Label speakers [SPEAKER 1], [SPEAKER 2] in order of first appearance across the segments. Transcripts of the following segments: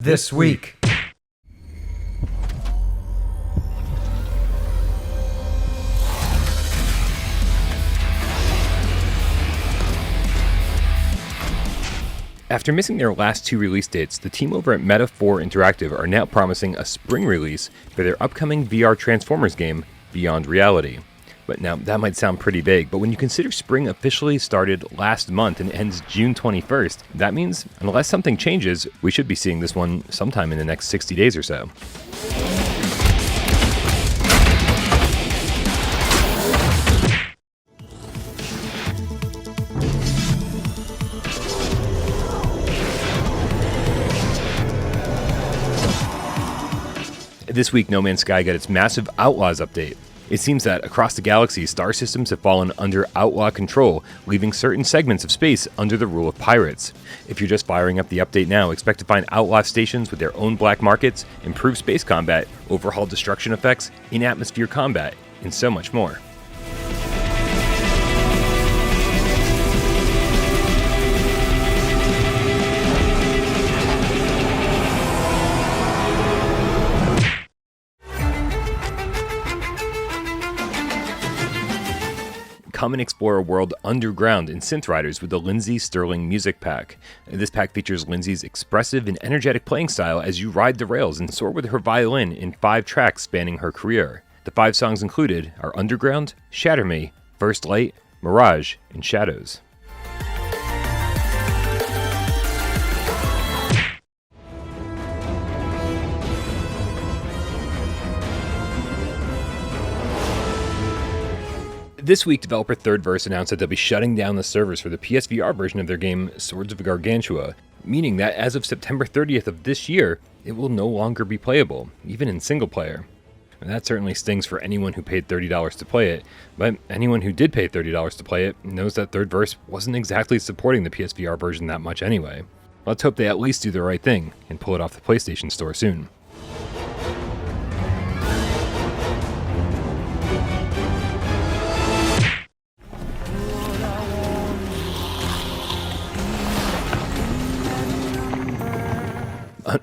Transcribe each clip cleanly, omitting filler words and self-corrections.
[SPEAKER 1] This week.
[SPEAKER 2] After missing their last two release dates, the team over at Meta4 Interactive are now promising a spring release for their upcoming VR Transformers game, Beyond Reality. But now, that might sound pretty vague, but when you consider spring officially started last month and ends June 21st, that means, unless something changes, we should be seeing this one sometime in the next 60 days or so. This week, No Man's Sky got its massive Outlaws update. It seems that across the galaxy, star systems have fallen under outlaw control, leaving certain segments of space under the rule of pirates. If you're just firing up the update now, expect to find outlaw stations with their own black markets, improved space combat, overhauled destruction effects, in-atmosphere combat, and so much more. Come and explore a world underground in Synth Riders with the Lindsey Stirling music pack. This pack features Lindsey's expressive and energetic playing style as you ride the rails and soar with her violin in 5 tracks spanning her career. The 5 songs included are Underground, Shatter Me, First Light, Mirage, and Shadows. This week, developer Third Verse announced that they'll be shutting down the servers for the PSVR version of their game Swords of Gargantua, meaning that as of September 30th of this year, it will no longer be playable, even in single player. And that certainly stings for anyone who paid $30 to play it, but anyone who did pay $30 to play it knows that Third Verse wasn't exactly supporting the PSVR version that much anyway. Let's hope they at least do the right thing and pull it off the PlayStation Store soon.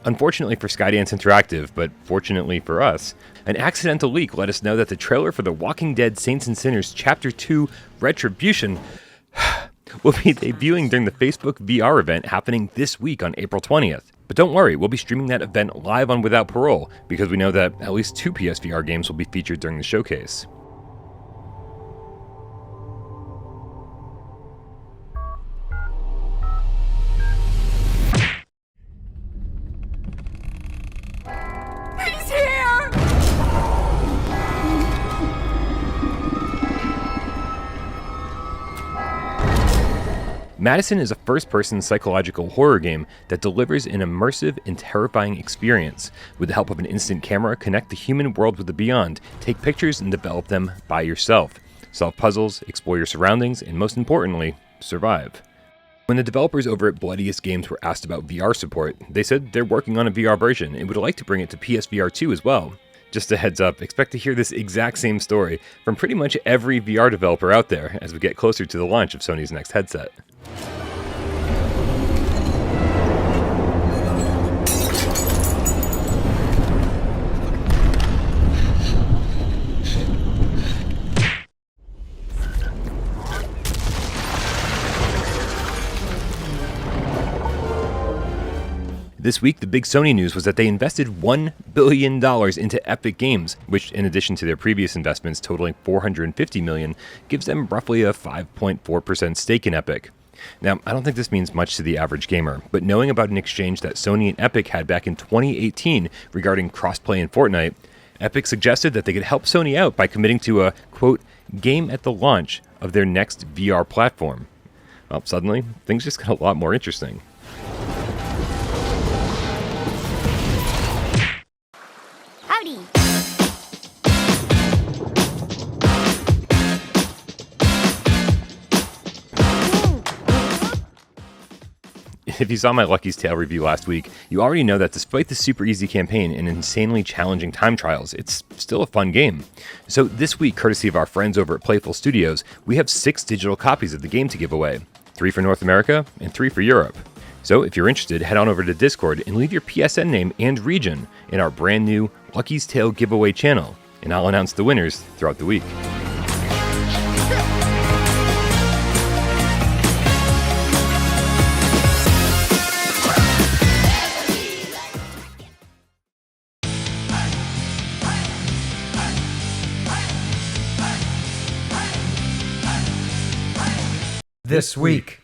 [SPEAKER 2] Unfortunately for Skydance Interactive, but fortunately for us, an accidental leak let us know that the trailer for The Walking Dead Saints and Sinners Chapter 2 Retribution will be debuting during the Facebook VR event happening this week on April 20th. But don't worry, we'll be streaming that event live on Without Parole, because we know that at least 2 PSVR games will be featured during the showcase. MADiSON is a first-person psychological horror game that delivers an immersive and terrifying experience. With the help of an instant camera, connect the human world with the beyond, take pictures and develop them by yourself. Solve puzzles, explore your surroundings, and most importantly, survive. When the developers over at Bloodiest Games were asked about VR support, they said they're working on a VR version and would like to bring it to PSVR 2 as well. Just a heads up, expect to hear this exact same story from pretty much every VR developer out there as we get closer to the launch of Sony's next headset. This week, the big Sony news was that they invested $1 billion into Epic Games, which, in addition to their previous investments totaling $450 million, gives them roughly a 5.4% stake in Epic. Now, I don't think this means much to the average gamer, but knowing about an exchange that Sony and Epic had back in 2018 regarding crossplay in Fortnite, Epic suggested that they could help Sony out by committing to a, quote, game at the launch of their next VR platform. Well, suddenly, things just got a lot more interesting.
[SPEAKER 3] Howdy!
[SPEAKER 2] If you saw my Lucky's Tale review last week, you already know that despite the super easy campaign and insanely challenging time trials, it's still a fun game. So this week, courtesy of our friends over at Playful Studios, we have 6 digital copies of the game to give away. 3 for North America and 3 for Europe. So if you're interested, head on over to Discord and leave your PSN name and region in our brand new Lucky's Tale giveaway channel, and I'll announce the winners throughout the week.
[SPEAKER 1] This week